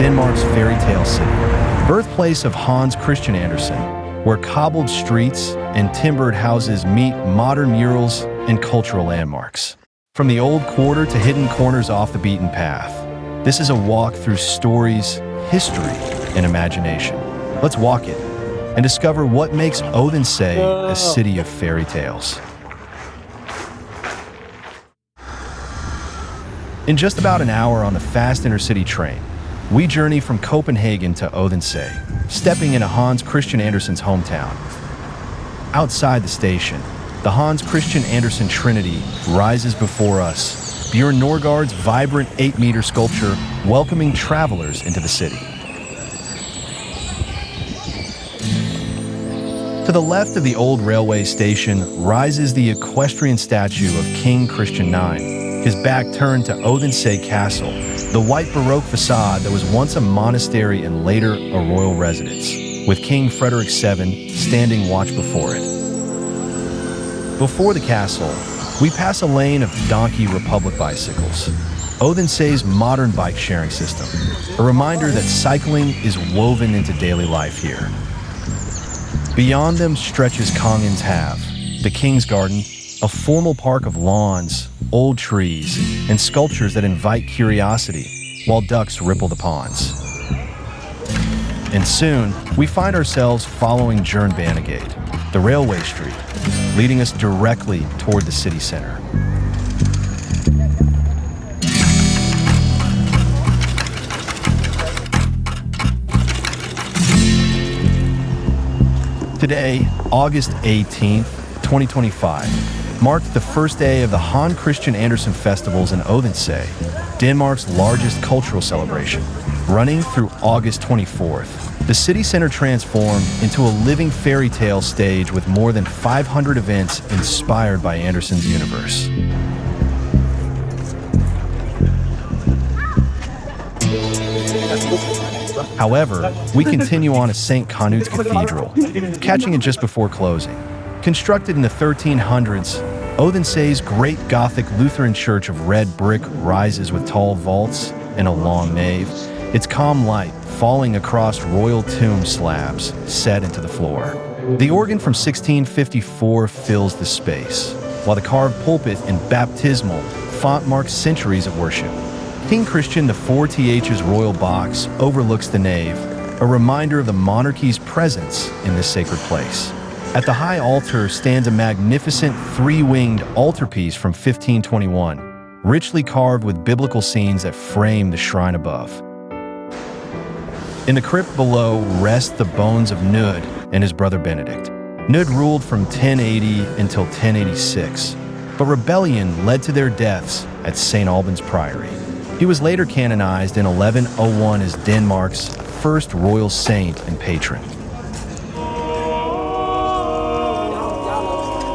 Denmark's Fairytale city, birthplace of Hans Christian Andersen, where cobbled streets and timbered houses meet modern murals and cultural landmarks. From the old quarter to hidden corners off the beaten path, this is a walk through stories, history, and imagination. Let's walk it and discover what makes Odense a city of fairy tales. In just about an hour on the fast intercity train, we journey from Copenhagen to Odense, stepping into Hans Christian Andersen's hometown. Outside the station, the Hans Christian Andersen Trinity rises before us, Bjørn Nørgaard's vibrant 8-meter sculpture welcoming travelers into the city. To the left of the old railway station rises the equestrian statue of King Christian IX, his back turned to Odense Castle, the white Baroque facade that was once a monastery and later a royal residence, with King Frederick VII standing watch before it. Before the castle, we pass a lane of Donkey Republic bicycles, Odense's modern bike sharing system, a reminder that cycling is woven into daily life here. Beyond them stretches Kongens Have, the King's Garden, a formal park of lawns, old trees, and sculptures that invite curiosity, while ducks ripple the ponds. And soon, we find ourselves following Jernbanegade, the railway street, leading us directly toward the city center. Today, August 18th, 2025, marked the first day of the Hans Christian Andersen Festivals in Odense, Denmark's largest cultural celebration. Running through August 24th, the city center transformed into a living fairy tale stage with more than 500 events inspired by Andersen's universe. However, we continue on to St. Canute Cathedral, catching it just before closing. Constructed in the 1300s, Odense's great Gothic Lutheran church of red brick rises with tall vaults and a long nave, its calm light falling across royal tomb slabs set into the floor. The organ from 1654 fills the space, while the carved pulpit and baptismal font mark centuries of worship. King Christian IV's royal box overlooks the nave, a reminder of the monarchy's presence in this sacred place. At the high altar stands a magnificent three-winged altarpiece from 1521, richly carved with biblical scenes that frame the shrine above. In the crypt below rest the bones of Knud and his brother Benedict. Knud ruled from 1080 until 1086, but rebellion led to their deaths at St. Alban's Priory. He was later canonized in 1101 as Denmark's first royal saint and patron.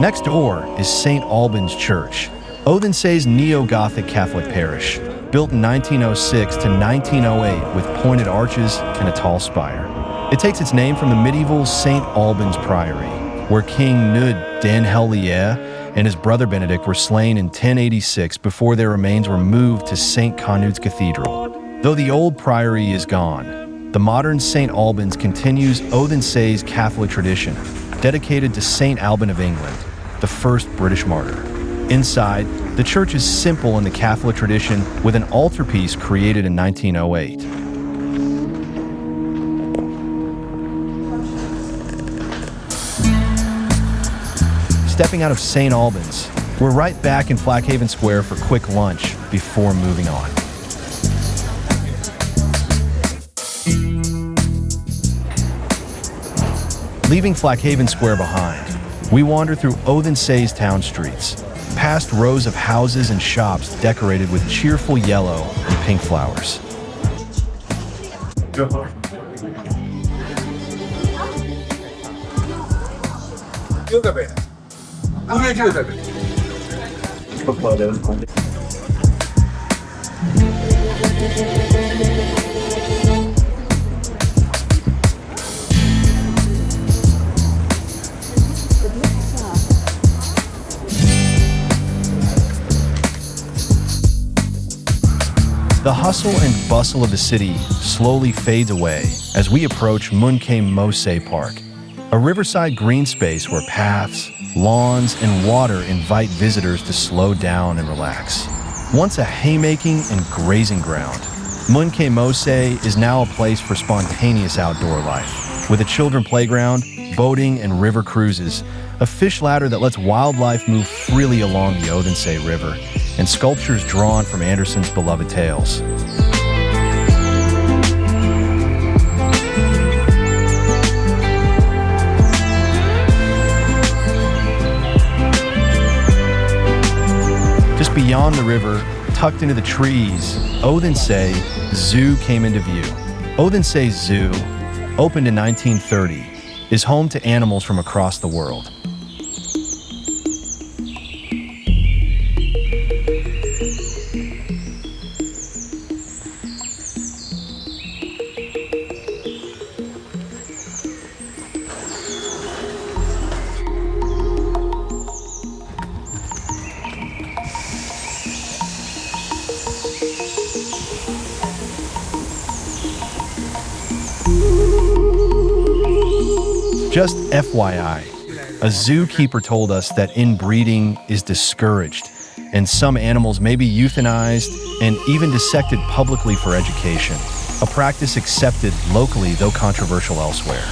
Next door is St. Alban's Church, Odense's neo-Gothic Catholic parish, built in 1906 to 1908 with pointed arches and a tall spire. It takes its name from the medieval St. Alban's Priory, where King Knud den Hellige and his brother Benedict were slain in 1086 before their remains were moved to St. Canute Cathedral. Though the old priory is gone, the modern St. Albans continues Odense's Catholic tradition, dedicated to St. Alban of England, the first British martyr. Inside, the church is simple in the Catholic tradition with an altarpiece created in 1908. Stepping out of St. Albans, we're right back in Flakhaven Square for quick lunch before moving on. Leaving Flakhaven Square behind, we wander through Odense's town streets, past rows of houses and shops decorated with cheerful yellow and pink flowers. The hustle and bustle of the city slowly fades away as we approach Munke Mose Park, a riverside green space where paths, lawns, and water invite visitors to slow down and relax. Once a haymaking and grazing ground, Munke Mose is now a place for spontaneous outdoor life, with a children's playground, boating and river cruises, a fish ladder that lets wildlife move freely along the Odense River, and sculptures drawn from Andersen's beloved tales. Just beyond the river, tucked into the trees, Odense Zoo came into view. Odense Zoo, opened in 1930, is home to animals from across the world. Just FYI, a zookeeper told us that inbreeding is discouraged, and some animals may be euthanized and even dissected publicly for education, a practice accepted locally though controversial elsewhere.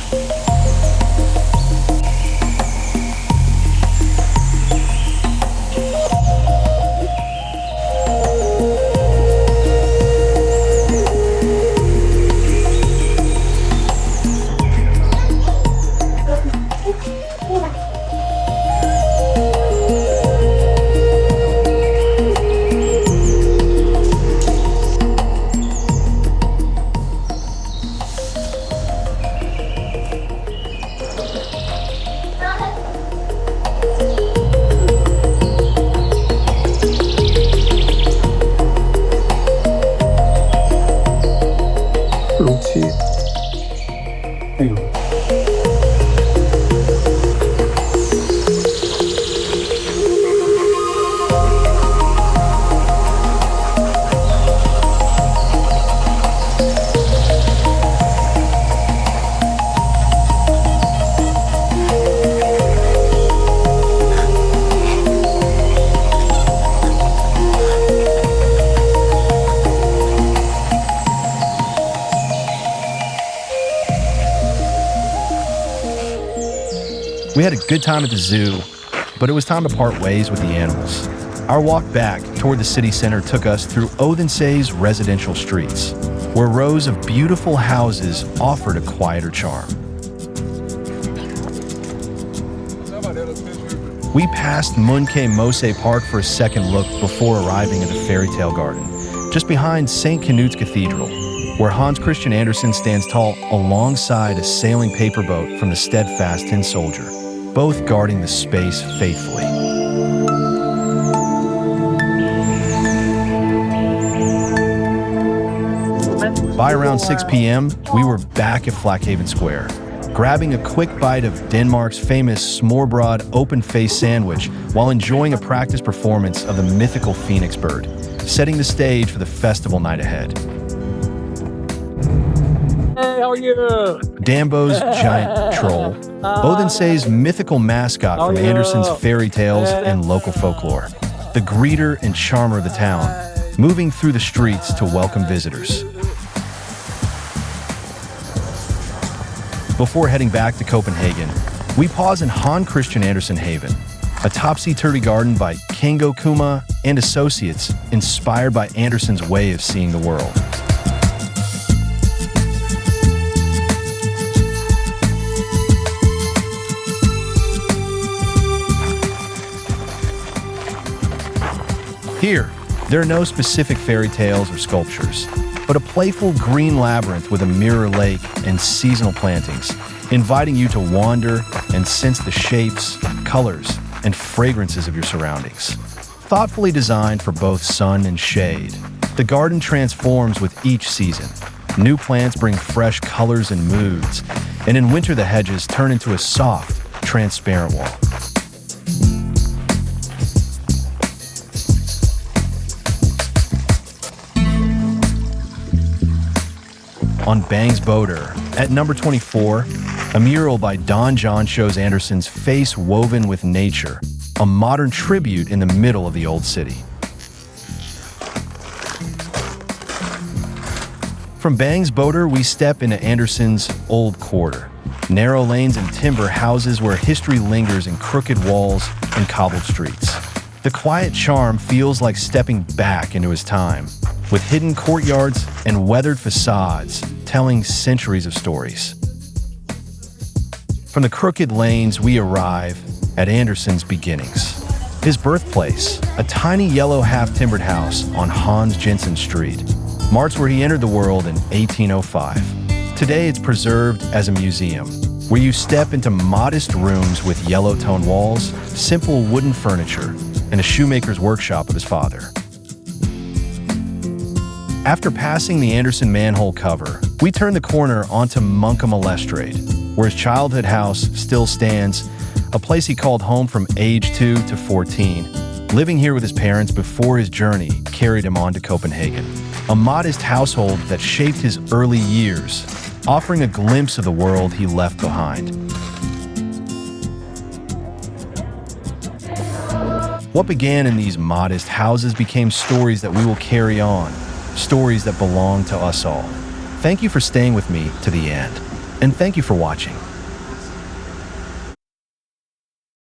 We had a good time at the zoo, but it was time to part ways with the animals. Our walk back toward the city center took us through Odense's residential streets, where rows of beautiful houses offered a quieter charm. We passed Munke Mose Park for a second look before arriving at the Fairytale Garden, just behind St. Canute Cathedral, where Hans Christian Andersen stands tall alongside a sailing paper boat from the steadfast tin soldier, both guarding the space faithfully. By around 6 p.m., we were back at Flakhaven Square, grabbing a quick bite of Denmark's famous smørrebrød open-faced sandwich while enjoying a practice performance of the mythical phoenix bird, setting the stage for the festival night ahead. Hey, how are you? Dambo's giant troll, Odense's mythical mascot from Andersen's Fairytales and local folklore, the greeter and charmer of the town, moving through the streets to welcome visitors. Before heading back to Copenhagen, we pause in Hans Christian Andersen Haven, a topsy-turvy garden by Kango Kuma and Associates, inspired by Andersen's way of seeing the world. Here, there are no specific fairy tales or sculptures, but a playful green labyrinth with a mirror lake and seasonal plantings, inviting you to wander and sense the shapes, colors, and fragrances of your surroundings. Thoughtfully designed for both sun and shade, the garden transforms with each season. New plants bring fresh colors and moods, and in winter the hedges turn into a soft, transparent wall. on Bangsboder. At number 24, a mural by Don John shows Andersen's face woven with nature, a modern tribute in the middle of the old city. From Bangsboder, we step into Andersen's Old Quarter. Narrow lanes and timber houses where history lingers in crooked walls and cobbled streets. The quiet charm feels like stepping back into his time, with hidden courtyards and weathered facades telling centuries of stories. From the crooked lanes, we arrive at Andersen's beginnings. His birthplace, a tiny yellow half-timbered house on Hans Christian Street, marks where he entered the world in 1805. Today, it's preserved as a museum, where you step into modest rooms with yellow-toned walls, simple wooden furniture, and a shoemaker's workshop of his father. After passing the Andersen manhole cover, we turn the corner onto Munke Mose Park, where his childhood house still stands, a place he called home from age 2 to 14, living here with his parents before his journey carried him on to Copenhagen. A modest household that shaped his early years, offering a glimpse of the world he left behind. What began in these modest houses became stories that we will carry on, stories that belong to us all. Thank you for staying with me to the end, and thank you for watching.